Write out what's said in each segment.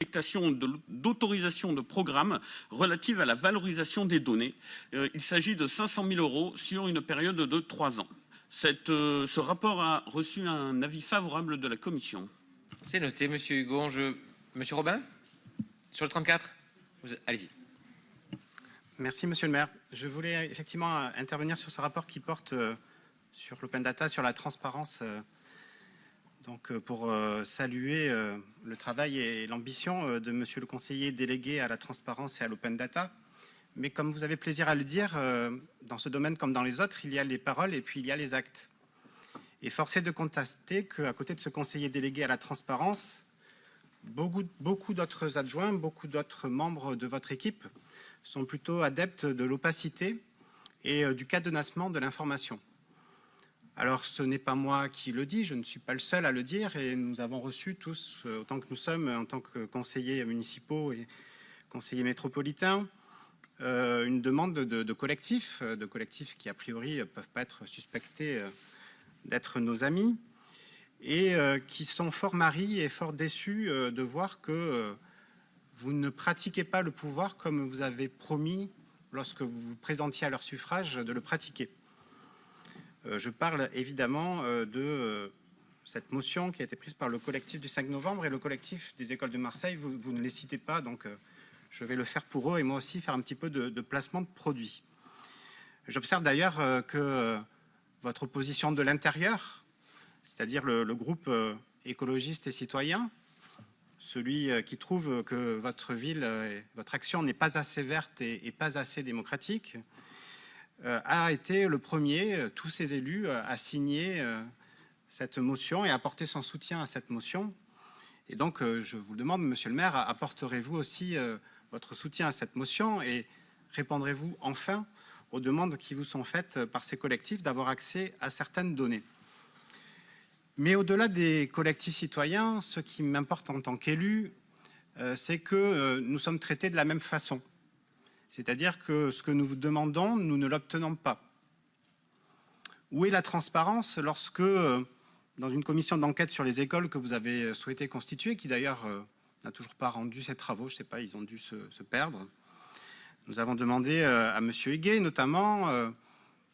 d'autorisation de programme relative à la valorisation des données. Il s'agit de 500 000 € sur une période de 3 ans. Ce rapport a reçu un avis favorable de la Commission. C'est noté, Monsieur Hugon. Monsieur Robin, sur le 34, allez-y. Merci, Monsieur le maire. Je voulais effectivement intervenir sur ce rapport qui porte sur l'open data, sur la transparence, pour saluer le travail et l'ambition de Monsieur le conseiller délégué à la transparence et à l'open data. Mais comme vous avez plaisir à le dire, dans ce domaine comme dans les autres, il y a les paroles et puis il y a les actes. Et force est de constater qu'à côté de ce conseiller délégué à la transparence, beaucoup d'autres adjoints, beaucoup d'autres membres de votre équipe sont plutôt adeptes de l'opacité et du cadenassement de l'information. Alors ce n'est pas moi qui le dis, je ne suis pas le seul à le dire et nous avons reçu tous, autant que nous sommes en tant que conseillers municipaux et conseillers métropolitains, une demande de collectifs qui a priori ne peuvent pas être suspectés d'être nos amis et qui sont fort maris et fort déçus de voir que vous ne pratiquez pas le pouvoir comme vous avez promis lorsque vous vous présentiez à leur suffrage de le pratiquer. Je parle évidemment de cette motion qui a été prise par le collectif du 5 novembre et le collectif des écoles de Marseille. Vous ne les citez pas, donc je vais le faire pour eux et moi aussi faire un petit peu de placement de produits. J'observe d'ailleurs que votre opposition de l'intérieur, c'est-à-dire le groupe écologiste et citoyen, celui qui trouve que votre ville, votre action n'est pas assez verte et pas assez démocratique, a été le premier, tous ces élus, à signer cette motion et à apporter son soutien à cette motion. Et donc, je vous le demande, Monsieur le maire, apporterez-vous aussi votre soutien à cette motion et répondrez-vous enfin aux demandes qui vous sont faites par ces collectifs d'avoir accès à certaines données. Mais au-delà des collectifs citoyens, ce qui m'importe en tant qu'élu, c'est que nous sommes traités de la même façon. C'est-à-dire que ce que nous vous demandons, nous ne l'obtenons pas. Où est la transparence lorsque, dans une commission d'enquête sur les écoles que vous avez souhaité constituer, qui d'ailleurs n'a toujours pas rendu ses travaux, je ne sais pas, ils ont dû se perdre, nous avons demandé à M. Huguet, notamment,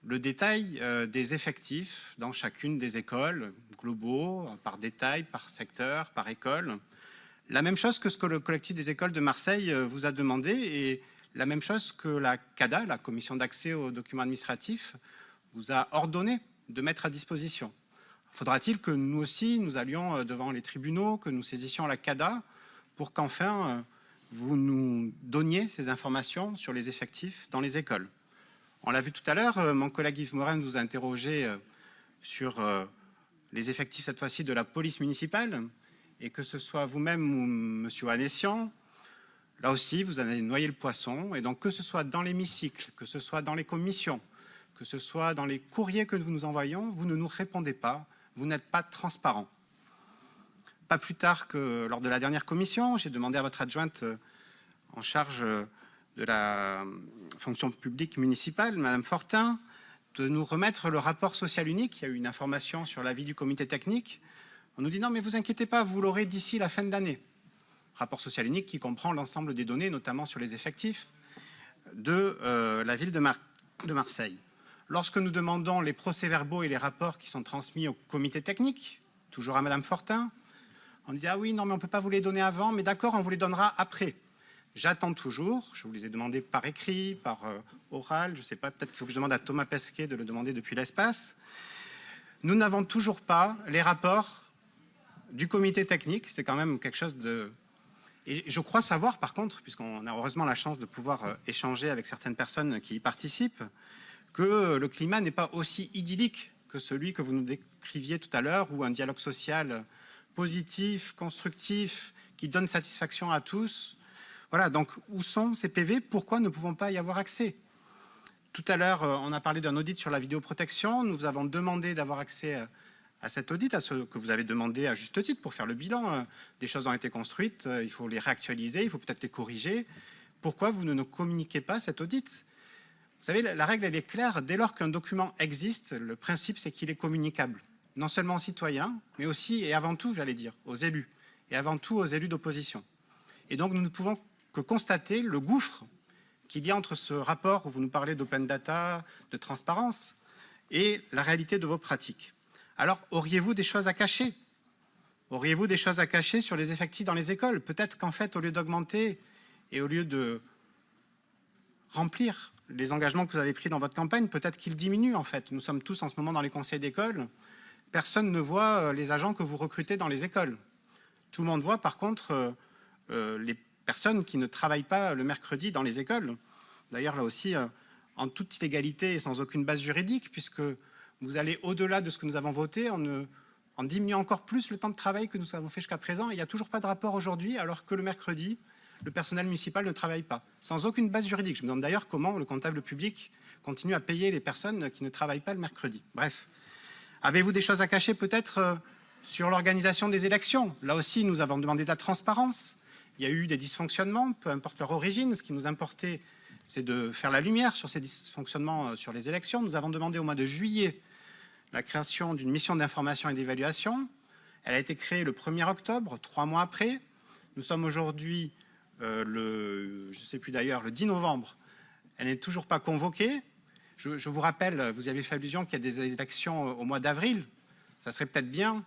le détail des effectifs dans chacune des écoles, globaux, par détail, par secteur, par école. La même chose que ce que le collectif des écoles de Marseille vous a demandé et la même chose que la CADA, la commission d'accès aux documents administratifs, vous a ordonné de mettre à disposition. Faudra-t-il que nous aussi, nous allions devant les tribunaux, que nous saisissions la CADA pour qu'enfin vous nous donniez ces informations sur les effectifs dans les écoles? On l'a vu tout à l'heure, mon collègue Yves Morin vous a interrogé sur les effectifs cette fois-ci de la police municipale et que ce soit vous-même ou M. Anessian, là aussi vous avez noyé le poisson et donc que ce soit dans l'hémicycle, que ce soit dans les commissions, que ce soit dans les courriers que nous nous envoyons, vous ne nous répondez pas, vous n'êtes pas transparent. Pas plus tard que lors de la dernière commission, j'ai demandé à votre adjointe en charge de la fonction publique municipale, Madame Fortin, de nous remettre le rapport social unique. Il y a eu une information sur l'avis du comité technique. On nous dit non mais vous inquiétez pas, vous l'aurez d'ici la fin de l'année. Rapport social unique qui comprend l'ensemble des données, notamment sur les effectifs de la ville de Marseille. Lorsque nous demandons les procès-verbaux et les rapports qui sont transmis au comité technique, toujours à Madame Fortin, on dit ah oui non mais on ne peut pas vous les donner avant, mais d'accord on vous les donnera après. J'attends toujours, je vous les ai demandés par écrit, par oral, je ne sais pas, peut-être qu'il faut que je demande à Thomas Pesquet de le demander depuis l'espace. Nous n'avons toujours pas les rapports du comité technique, c'est quand même quelque chose de... Et je crois savoir par contre, puisqu'on a heureusement la chance de pouvoir échanger avec certaines personnes qui y participent, que le climat n'est pas aussi idyllique que celui que vous nous décriviez tout à l'heure, où un dialogue social positif, constructif, qui donne satisfaction à tous. Voilà, donc où sont ces PV? Pourquoi ne pouvons pas y avoir accès? Tout à l'heure, on a parlé d'un audit sur la vidéoprotection. Nous avons demandé d'avoir accès à cet audit, à ce que vous avez demandé à juste titre pour faire le bilan. Des choses ont été construites, il faut les réactualiser, il faut peut-être les corriger. Pourquoi vous ne nous communiquez pas cet audit? Vous savez, la règle, elle est claire. Dès lors qu'un document existe, le principe, c'est qu'il est communicable. Non seulement aux citoyens, mais aussi et avant tout, j'allais dire, aux élus. Et avant tout aux élus d'opposition. Et donc, nous ne pouvons que constater le gouffre qu'il y a entre ce rapport où vous nous parlez d'open data, de transparence, et la réalité de vos pratiques. Alors, auriez-vous des choses à cacher? Auriez-vous des choses à cacher sur les effectifs dans les écoles? Peut-être qu'en fait, au lieu d'augmenter et au lieu de remplir les engagements que vous avez pris dans votre campagne, peut-être qu'ils diminuent en fait. Nous sommes tous en ce moment dans les conseils d'école. Personne ne voit les agents que vous recrutez dans les écoles. Tout le monde voit par contre les personnes qui ne travaillent pas le mercredi dans les écoles. D'ailleurs, là aussi, en toute illégalité et sans aucune base juridique, puisque vous allez au-delà de ce que nous avons voté en diminuant encore plus le temps de travail que nous avons fait jusqu'à présent. Il n'y a toujours pas de rapport aujourd'hui, alors que le mercredi, le personnel municipal ne travaille pas, sans aucune base juridique. Je me demande d'ailleurs comment le comptable public continue à payer les personnes qui ne travaillent pas le mercredi. Bref, avez-vous des choses à cacher peut-être sur l'organisation des élections? Là aussi, nous avons demandé de la transparence. Il y a eu des dysfonctionnements, peu importe leur origine. Ce qui nous importait, c'est de faire la lumière sur ces dysfonctionnements sur les élections. Nous avons demandé au mois de juillet la création d'une mission d'information et d'évaluation. Elle a été créée le 1er octobre, 3 mois après. Nous sommes aujourd'hui je ne sais plus d'ailleurs, le 10 novembre, elle n'est toujours pas convoquée. Je vous rappelle, vous y avez fait allusion qu'il y a des élections au mois d'avril. Ça serait peut-être bien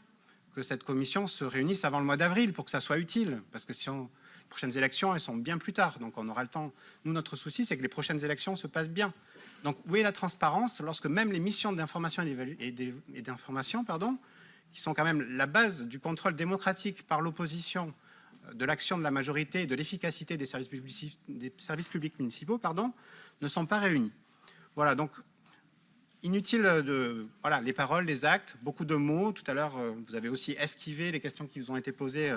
que cette commission se réunisse avant le mois d'avril pour que ça soit utile, parce que si les prochaines élections, elles sont bien plus tard, donc on aura le temps. Nous, notre souci, c'est que les prochaines élections se passent bien. Donc, où est la transparence lorsque même les missions d'information et d'information, qui sont quand même la base du contrôle démocratique par l'opposition de l'action de la majorité et de l'efficacité des services publics municipaux, ne sont pas réunis. Voilà, donc inutile voilà, les paroles, les actes, beaucoup de mots. Tout à l'heure, vous avez aussi esquivé les questions qui vous ont été posées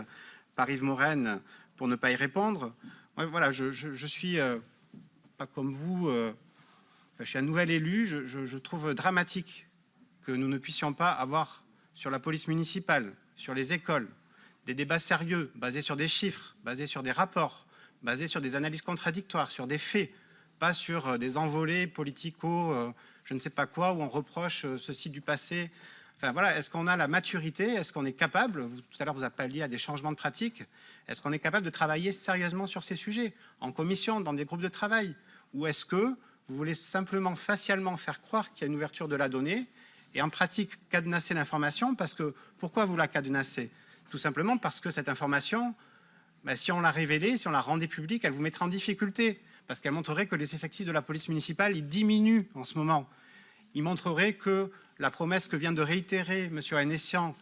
par Yves Morenne pour ne pas y répondre. Voilà, je suis pas comme vous, je suis un nouvel élu. Je trouve dramatique que nous ne puissions pas avoir sur la police municipale, sur les écoles, des débats sérieux, basés sur des chiffres, basés sur des rapports, basés sur des analyses contradictoires, sur des faits, pas sur des envolées politico, je ne sais pas quoi, où on reproche ceci du passé. Enfin voilà, est-ce qu'on a la maturité? Est-ce qu'on est capable, tout à l'heure vous appeliez à des changements de pratiques, est-ce qu'on est capable de travailler sérieusement sur ces sujets, en commission, dans des groupes de travail? Ou est-ce que vous voulez simplement, facialement faire croire qu'il y a une ouverture de la donnée et en pratique cadenasser l'information? Parce que, pourquoi vous la cadenassez? Tout simplement parce que cette information, si on la révélait, si on la rendait publique, elle vous mettrait en difficulté, parce qu'elle montrerait que les effectifs de la police municipale ils diminuent en ce moment. Il montrerait que la promesse que vient de réitérer M. Haenessian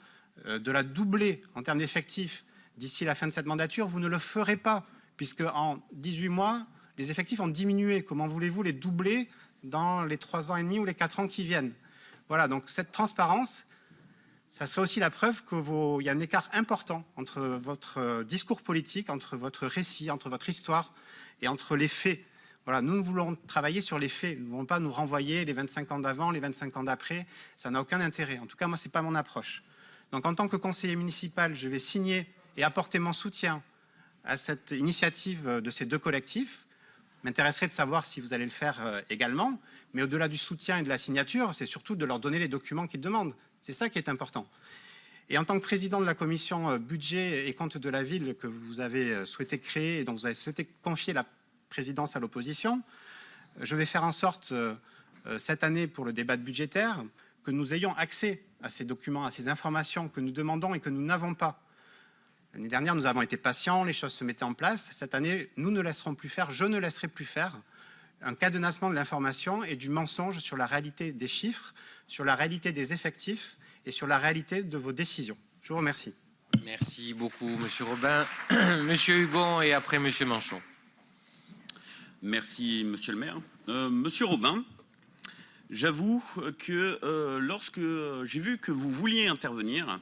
de la doubler en termes d'effectifs d'ici la fin de cette mandature, vous ne le ferez pas, puisque en 18 mois, les effectifs ont diminué. Comment voulez-vous les doubler dans les 3 ans et demi ou les 4 ans qui viennent? Voilà, donc cette transparence, ça serait aussi la preuve qu'il y a un écart important entre votre discours politique, entre votre récit, entre votre histoire et entre les faits. Voilà, nous voulons travailler sur les faits. Nous ne voulons pas nous renvoyer les 25 ans d'avant, les 25 ans d'après. Ça n'a aucun intérêt. En tout cas, moi, ce n'est pas mon approche. Donc, en tant que conseiller municipal, je vais signer et apporter mon soutien à cette initiative de ces 2 collectifs. M'intéresserait de savoir si vous allez le faire également. Mais au-delà du soutien et de la signature, c'est surtout de leur donner les documents qu'ils demandent. C'est ça qui est important. Et en tant que président de la commission budget et compte de la ville que vous avez souhaité créer et dont vous avez souhaité confier la présidence à l'opposition, je vais faire en sorte cette année pour le débat budgétaire que nous ayons accès à ces documents, à ces informations que nous demandons et que nous n'avons pas. L'année dernière, nous avons été patients, les choses se mettaient en place. Cette année, nous ne laisserons plus faire, je ne laisserai plus faire un cadenassement de l'information et du mensonge sur la réalité des chiffres, sur la réalité des effectifs et sur la réalité de vos décisions. Je vous remercie. Merci beaucoup, Monsieur Robin. Monsieur Hugon et après Monsieur Manchon. Merci, Monsieur le maire. Monsieur Robin, j'avoue que lorsque j'ai vu que vous vouliez intervenir,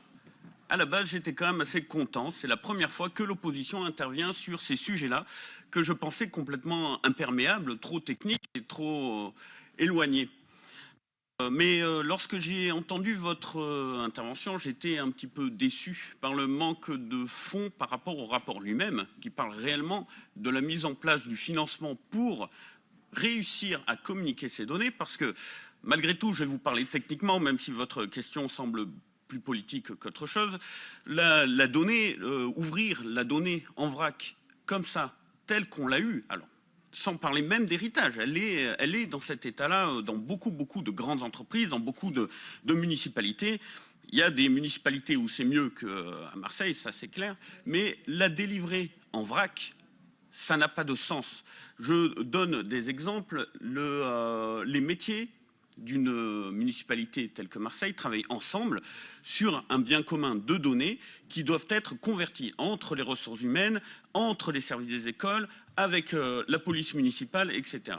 à la base, j'étais quand même assez content. C'est la première fois que l'opposition intervient sur ces sujets-là que je pensais complètement imperméables, trop techniques et trop éloignés. Mais lorsque j'ai entendu votre intervention, j'étais un petit peu déçu par le manque de fond par rapport au rapport lui-même, qui parle réellement de la mise en place du financement pour réussir à communiquer ces données, parce que malgré tout, je vais vous parler techniquement, même si votre question semble plus politique qu'autre chose, la donnée, ouvrir la donnée en vrac comme ça, telle qu'on l'a eue, alors sans parler même d'héritage, elle est dans cet état-là dans beaucoup de grandes entreprises, dans beaucoup de municipalités. Il y a des municipalités où c'est mieux qu'à Marseille, ça c'est clair, mais la délivrer en vrac, ça n'a pas de sens. Je donne des exemples. Les métiers d'une municipalité telle que Marseille travaillent ensemble sur un bien commun de données qui doivent être convertis entre les ressources humaines, entre les services des écoles, avec la police municipale, etc.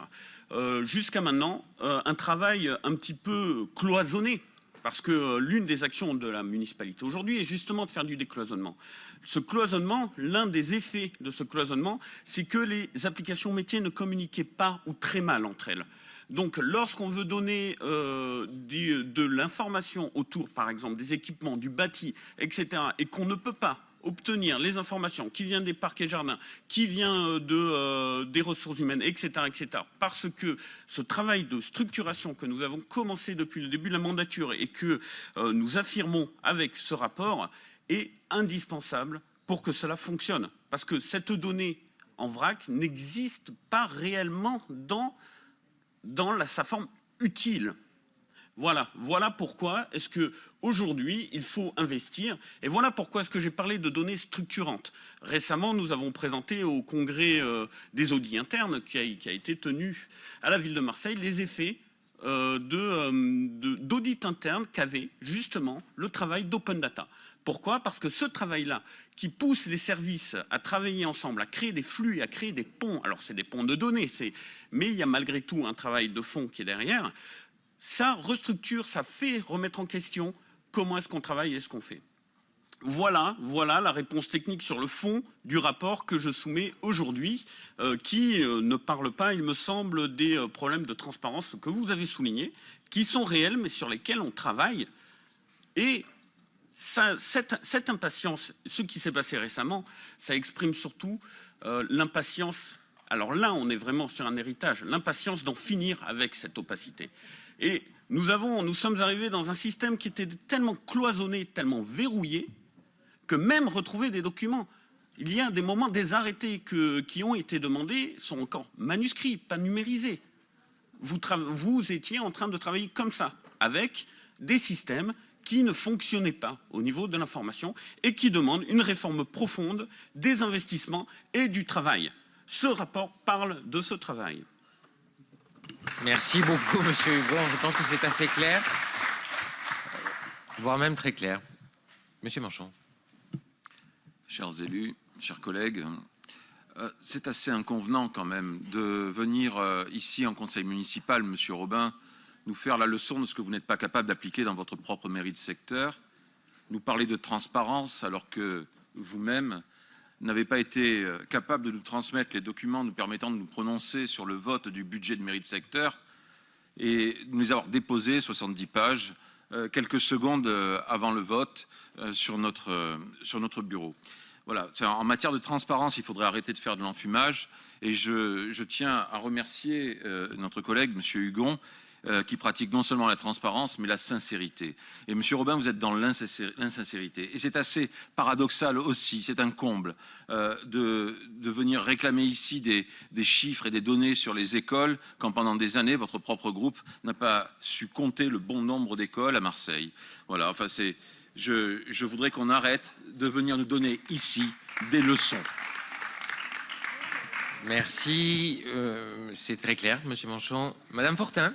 Jusqu'à maintenant, un travail un petit peu cloisonné. Parce que l'une des actions de la municipalité aujourd'hui est justement de faire du décloisonnement. Ce cloisonnement, l'un des effets de ce cloisonnement, c'est que les applications métiers ne communiquaient pas ou très mal entre elles. Donc lorsqu'on veut donner de l'information autour, par exemple, des équipements, du bâti, etc., et qu'on ne peut pas obtenir les informations qui viennent des parcs et jardins, qui viennent des ressources humaines, etc., etc., parce que ce travail de structuration que nous avons commencé depuis le début de la mandature et que nous affirmons avec ce rapport est indispensable pour que cela fonctionne. Parce que cette donnée en vrac n'existe pas réellement dans sa forme utile. Voilà pourquoi est-ce que aujourd'hui il faut investir, et voilà pourquoi est-ce que j'ai parlé de données structurantes. Récemment, nous avons présenté au congrès des audits internes qui a été tenu à la ville de Marseille les effets d'audit interne qu'avait justement le travail d'open data. Pourquoi? Parce que ce travail-là, qui pousse les services à travailler ensemble, à créer des flux, à créer des ponts, alors c'est des ponts de données, mais il y a malgré tout un travail de fond qui est derrière, ça restructure, ça fait remettre en question comment est-ce qu'on travaille et ce qu'on fait. Voilà la réponse technique sur le fond du rapport que je soumets aujourd'hui, qui ne parle pas, il me semble, des problèmes de transparence que vous avez soulignés, qui sont réels, mais sur lesquels on travaille. Et cette impatience, ce qui s'est passé récemment, ça exprime surtout l'impatience. Alors là, on est vraiment sur un héritage, l'impatience d'en finir avec cette opacité. Et nous sommes arrivés dans un système qui était tellement cloisonné, tellement verrouillé, que même retrouver des documents, il y a des moments, des arrêtés qui ont été demandés sont encore manuscrits, pas numérisés. Vous étiez en train de travailler comme ça, avec des systèmes qui ne fonctionnaient pas au niveau de l'information et qui demandent une réforme profonde des investissements et du travail. Ce rapport parle de ce travail. Merci beaucoup, Monsieur Hugon. Je pense que c'est assez clair, voire même très clair. Monsieur Manchon. Chers élus, chers collègues, c'est assez inconvenant quand même de venir ici en conseil municipal, Monsieur Robin, nous faire la leçon de ce que vous n'êtes pas capable d'appliquer dans votre propre mairie de secteur, nous parler de transparence alors que vous-même n'avez pas été capable de nous transmettre les documents nous permettant de nous prononcer sur le vote du budget de mairie de secteur et de nous avoir déposé 70 pages quelques secondes avant le vote sur notre bureau. Voilà. En matière de transparence, il faudrait arrêter de faire de l'enfumage et je tiens à remercier notre collègue, Monsieur Hugon, qui pratique non seulement la transparence, mais la sincérité. Et Monsieur Robin, vous êtes dans l'insincérité. Et c'est assez paradoxal aussi, c'est un comble, de venir réclamer ici des chiffres et des données sur les écoles, quand pendant des années, votre propre groupe n'a pas su compter le bon nombre d'écoles à Marseille. Voilà, enfin je voudrais qu'on arrête de venir nous donner ici des leçons. Merci, c'est très clair, Monsieur Manchon. Madame Fortin.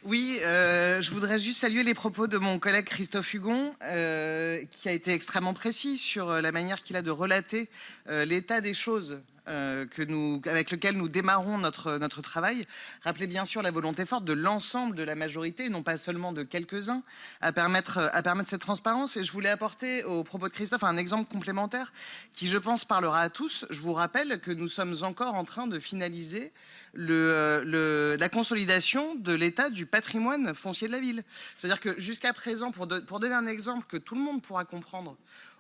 Oui, je voudrais juste saluer les propos de mon collègue Christophe Hugon, qui a été extrêmement précis sur la manière qu'il a de relater l'état des choses avec lequel nous démarrons notre travail. Rappelez bien sûr la volonté forte de l'ensemble de la majorité, non pas seulement de quelques-uns, à permettre cette transparence. Et je voulais apporter aux propos de Christophe un exemple complémentaire qui, je pense, parlera à tous. Je vous rappelle que nous sommes encore en train de finaliser la consolidation de l'état du patrimoine foncier de la ville. C'est-à-dire que jusqu'à présent, pour donner un exemple que tout le monde pourra comprendre,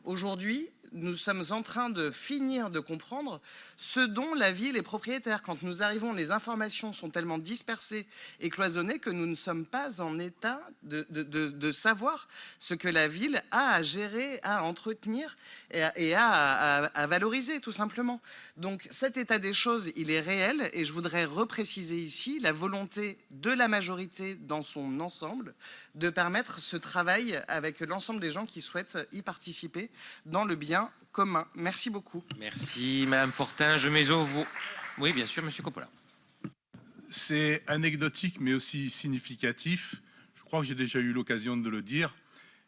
Aujourd'hui, nous sommes en train de finir de comprendre ce dont la ville est propriétaire. Quand nous arrivons, les informations sont tellement dispersées et cloisonnées que nous ne sommes pas en état de savoir ce que la ville a à gérer, à entretenir et à valoriser, tout simplement. Donc cet état des choses, il est réel, et je voudrais repréciser ici la volonté de la majorité dans son ensemble de permettre ce travail avec l'ensemble des gens qui souhaitent y participer dans le bien commun. Merci beaucoup. Merci, Madame Fortin. Je mets au voix. Oui, bien sûr, Monsieur Coppola. C'est anecdotique, mais aussi significatif. Je crois que j'ai déjà eu l'occasion de le dire.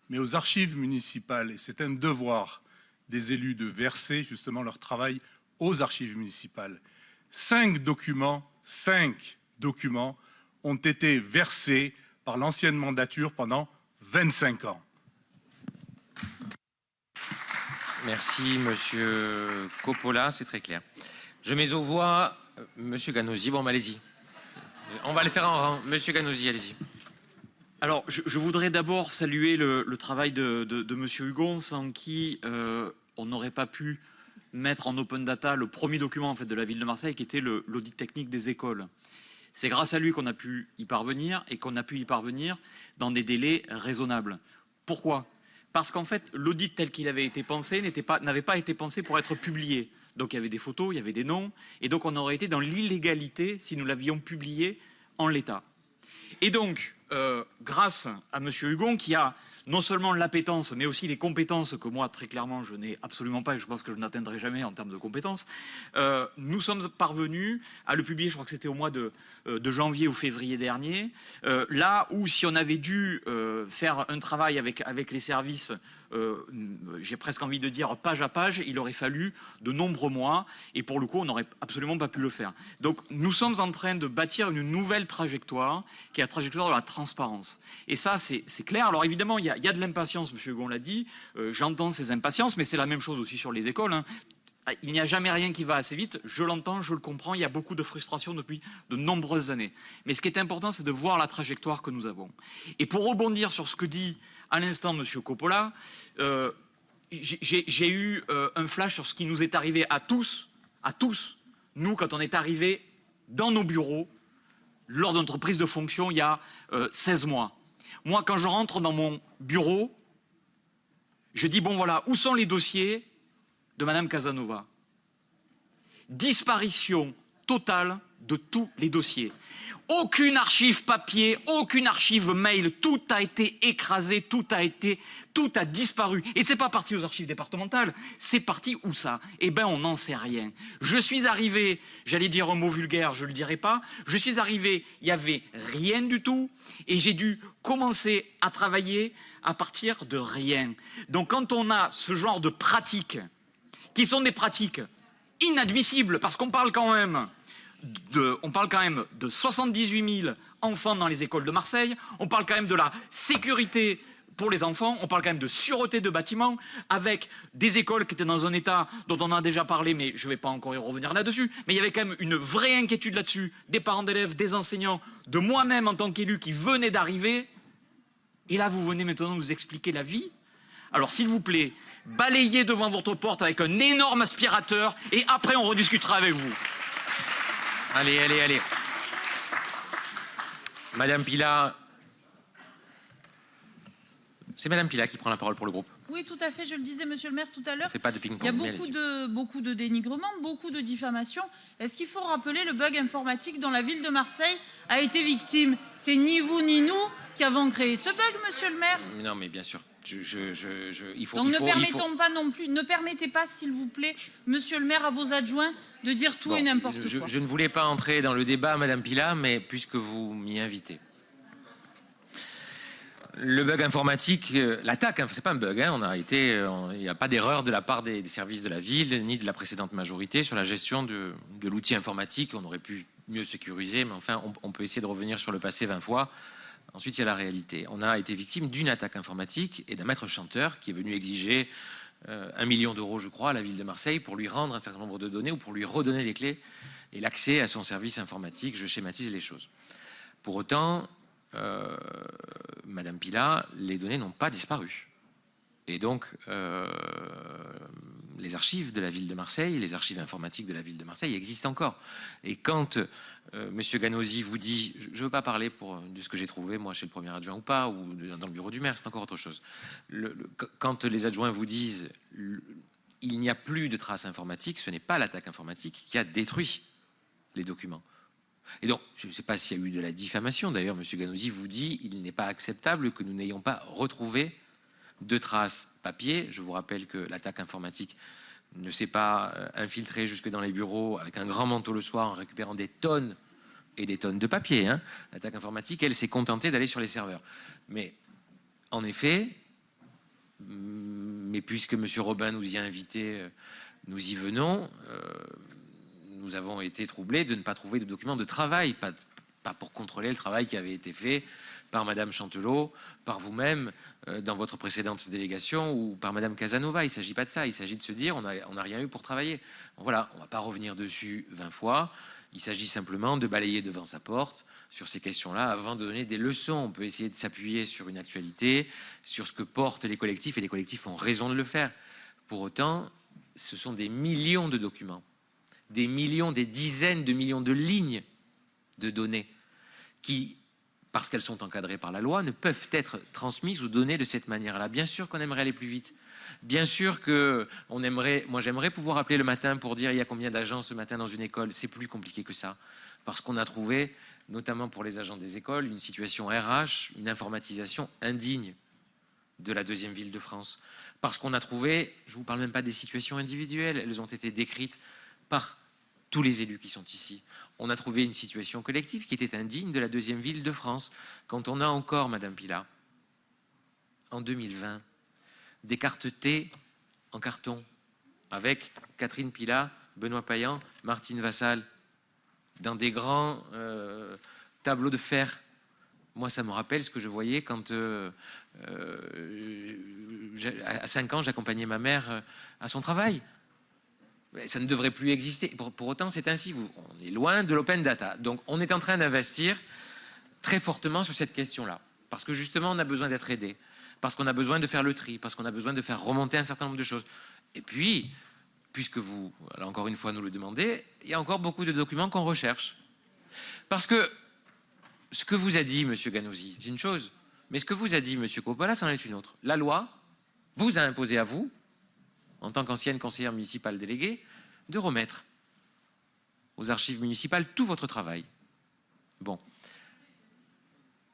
Mais aux archives municipales, et c'est un devoir des élus de verser justement leur travail aux archives municipales. 5 documents ont été versés par l'ancienne mandature pendant 25 ans. Merci, Monsieur Coppola, c'est très clair. Je mets aux voix Monsieur Ganosi. Bon, allez-y. On va les faire en rang. Monsieur Ganosi, allez-y. Alors, je voudrais d'abord saluer le travail de Monsieur Hugon, sans qui on n'aurait pas pu mettre en open data le premier document en fait, de la ville de Marseille, qui était l'audit technique des écoles. C'est grâce à lui qu'on a pu y parvenir, et qu'on a pu y parvenir dans des délais raisonnables. Pourquoi ? Parce qu'en fait, l'audit tel qu'il avait été pensé n'avait pas été pensé pour être publié. Donc il y avait des photos, il y avait des noms, et donc on aurait été dans l'illégalité si nous l'avions publié en l'état. Et donc, grâce à Monsieur Hugon, qui a non seulement l'appétence, mais aussi les compétences que moi, très clairement, je n'ai absolument pas, et je pense que je n'atteindrai jamais en termes de compétences, nous sommes parvenus à le publier, je crois que c'était au mois de janvier ou février dernier, là où si on avait dû faire un travail avec les services, j'ai presque envie de dire page à page, il aurait fallu de nombreux mois, et pour le coup on n'aurait absolument pas pu le faire. Donc nous sommes en train de bâtir une nouvelle trajectoire, qui est la trajectoire de la transparence. Et ça c'est clair. Alors évidemment il y a de l'impatience, M. Hugon l'a dit, j'entends ces impatiences, mais c'est la même chose aussi sur les écoles, hein. Il n'y a jamais rien qui va assez vite, je l'entends, je le comprends, il y a beaucoup de frustration depuis de nombreuses années. Mais ce qui est important, c'est de voir la trajectoire que nous avons. Et pour rebondir sur ce que dit à l'instant M. Coppola, j'ai eu un flash sur ce qui nous est arrivé à tous, nous, quand on est arrivé dans nos bureaux, lors de notre prise de fonction il y a 16 mois. Moi, quand je rentre dans mon bureau, je dis, bon voilà, où sont les dossiers de Madame Casanova? Disparition totale de tous les dossiers. Aucune archive papier, aucune archive mail, tout a été écrasé, tout a disparu. Et c'est pas parti aux archives départementales, c'est parti où ça? Eh ben on n'en sait rien. Je suis arrivé, j'allais dire un mot vulgaire, je le dirai pas, je suis arrivé, il y avait rien du tout, et j'ai dû commencer à travailler à partir de rien. Donc quand on a ce genre de pratiques, qui sont des pratiques inadmissibles, parce qu'on parle quand même de 78 000 enfants dans les écoles de Marseille, on parle quand même de la sécurité pour les enfants, on parle quand même de sûreté de bâtiments, avec des écoles qui étaient dans un état dont on a déjà parlé, mais je ne vais pas encore y revenir là-dessus, mais il y avait quand même une vraie inquiétude là-dessus, des parents d'élèves, des enseignants, de moi-même en tant qu'élu qui venait d'arriver, et là vous venez maintenant nous expliquer la vie. Alors s'il vous plaît, balayez devant votre porte avec un énorme aspirateur et après on rediscutera avec vous. Allez. Madame Pila. C'est Madame Pila qui prend la parole pour le groupe. Oui, tout à fait. Je le disais, Monsieur le maire, tout à l'heure. Pas de ping-pong. Il y a beaucoup de dénigrement, beaucoup de diffamation. Est-ce qu'il faut rappeler le bug informatique dont la ville de Marseille a été victime? C'est ni vous ni nous qui avons créé ce bug, Monsieur le maire. Non, mais bien sûr. Donc ne permettez pas, s'il vous plaît, Monsieur le maire, à vos adjoints de dire tout et n'importe quoi. Je ne voulais pas entrer dans le débat, Madame Pila, mais puisque vous m'y invitez. Le bug informatique, l'attaque, c'est pas un bug, hein, il n'y a pas d'erreur de la part des services de la ville, ni de la précédente majorité sur la gestion de l'outil informatique. On aurait pu mieux sécuriser, mais enfin, on peut essayer de revenir sur le passé 20 fois. Ensuite, il y a la réalité. On a été victime d'une attaque informatique et d'un maître chanteur qui est venu exiger 1 million d'euros, je crois, à la ville de Marseille pour lui rendre un certain nombre de données ou pour lui redonner les clés et l'accès à son service informatique. Je schématise les choses. Pour autant, Madame Pila, les données n'ont pas disparu. Et donc, les archives de la ville de Marseille, les archives informatiques de la ville de Marseille existent encore. Et quand M. Ganosi vous dit, je ne veux pas parler de ce que j'ai trouvé, moi, chez le premier adjoint ou pas, ou dans le bureau du maire, c'est encore autre chose. Quand les adjoints vous disent il n'y a plus de traces informatiques, ce n'est pas l'attaque informatique qui a détruit les documents. Et donc, je ne sais pas s'il y a eu de la diffamation. D'ailleurs, M. Ganosi vous dit il n'est pas acceptable que nous n'ayons pas retrouvé de traces papier. Je vous rappelle que l'attaque informatique ne s'est pas infiltrée jusque dans les bureaux avec un grand manteau le soir en récupérant des tonnes et des tonnes de papier. Hein. L'attaque informatique, elle s'est contentée d'aller sur les serveurs. Mais en effet, mais puisque M. Robin nous y a invités, nous y venons, nous avons été troublés de ne pas trouver de documents de travail, pas pour contrôler le travail qui avait été fait par Madame Chantelot, par vous-même, dans votre précédente délégation, ou par Madame Casanova. Il ne s'agit pas de ça, il s'agit de se dire on n'a rien eu pour travailler. Voilà, on ne va pas revenir dessus 20 fois, il s'agit simplement de balayer devant sa porte sur ces questions-là avant de donner des leçons. On peut essayer de s'appuyer sur une actualité, sur ce que portent les collectifs, et les collectifs ont raison de le faire. Pour autant, ce sont des millions de documents, des millions, des dizaines de millions de lignes de données qui, parce qu'elles sont encadrées par la loi, ne peuvent être transmises ou données de cette manière-là. Bien sûr qu'on aimerait aller plus vite. Bien sûr que moi j'aimerais pouvoir appeler le matin pour dire il y a combien d'agents ce matin dans une école. C'est plus compliqué que ça. Parce qu'on a trouvé, notamment pour les agents des écoles, une situation RH, une informatisation indigne de la deuxième ville de France. Parce qu'on a trouvé, je ne vous parle même pas des situations individuelles, elles ont été décrites par tous les élus qui sont ici. On a trouvé une situation collective qui était indigne de la deuxième ville de France. Quand on a encore, Madame Pila, en 2020, des cartes T en carton, avec Catherine Pila, Benoît Payan, Martine Vassal, dans des grands tableaux de fer. Moi, ça me rappelle ce que je voyais quand, à 5 ans, j'accompagnais ma mère à son travail. Ça ne devrait plus exister. Pour autant, c'est ainsi. On est loin de l'open data. Donc, on est en train d'investir très fortement sur cette question-là. Parce que justement, on a besoin d'être aidé. Parce qu'on a besoin de faire le tri. Parce qu'on a besoin de faire remonter un certain nombre de choses. Et puis, puisque vous, là, encore une fois, nous le demandez, il y a encore beaucoup de documents qu'on recherche. Parce que ce que vous a dit M. Ganosi, c'est une chose. Mais ce que vous a dit M. Coppola, c'en est une autre. La loi vous a imposé à vous, en tant qu'ancienne conseillère municipale déléguée, de remettre aux archives municipales tout votre travail. Bon.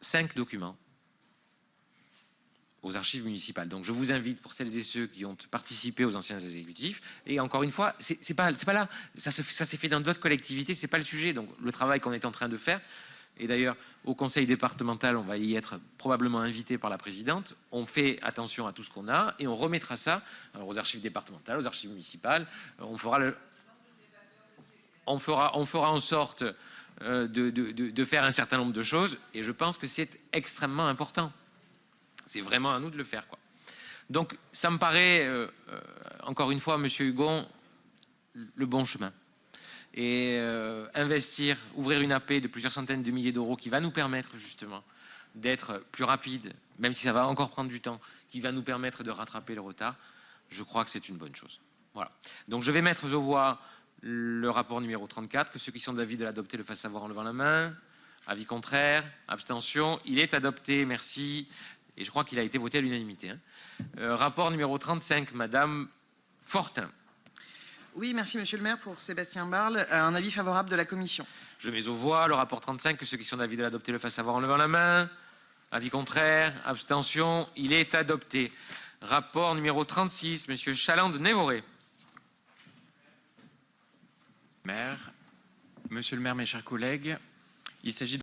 5 documents aux archives municipales. Donc je vous invite, pour celles et ceux qui ont participé aux anciens exécutifs, et encore une fois, c'est pas là, ça s'est fait dans d'autres collectivités, c'est pas le sujet. Donc le travail qu'on est en train de faire, et d'ailleurs au conseil départemental, on va y être probablement invité par la présidente, on fait attention à tout ce qu'on a et on remettra ça alors, aux archives départementales, aux archives municipales, on fera en sorte de faire un certain nombre de choses, et je pense que c'est extrêmement important. C'est vraiment à nous de le faire, quoi. Donc ça me paraît, encore une fois, Monsieur Hugon, le bon chemin. Et investir, ouvrir une AP de plusieurs centaines de milliers d'euros qui va nous permettre justement d'être plus rapide, même si ça va encore prendre du temps, qui va nous permettre de rattraper le retard, je crois que c'est une bonne chose. Voilà. Donc je vais mettre aux voix le rapport numéro 34, que ceux qui sont d'avis de l'adopter le fassent savoir en levant la main. Avis contraire, abstention, il est adopté, merci. Et je crois qu'il a été voté à l'unanimité. Hein. Rapport numéro 35, Madame Fortin. Oui, merci Monsieur le maire pour Sébastien Barle. Un avis favorable de la commission. Je mets aux voix le rapport 35, que ceux qui sont d'avis de l'adopter le fassent savoir en levant la main. Avis contraire, abstention, il est adopté. Rapport numéro 36, Monsieur Chaland-Névoré. Monsieur le maire, mes chers collègues, il s'agit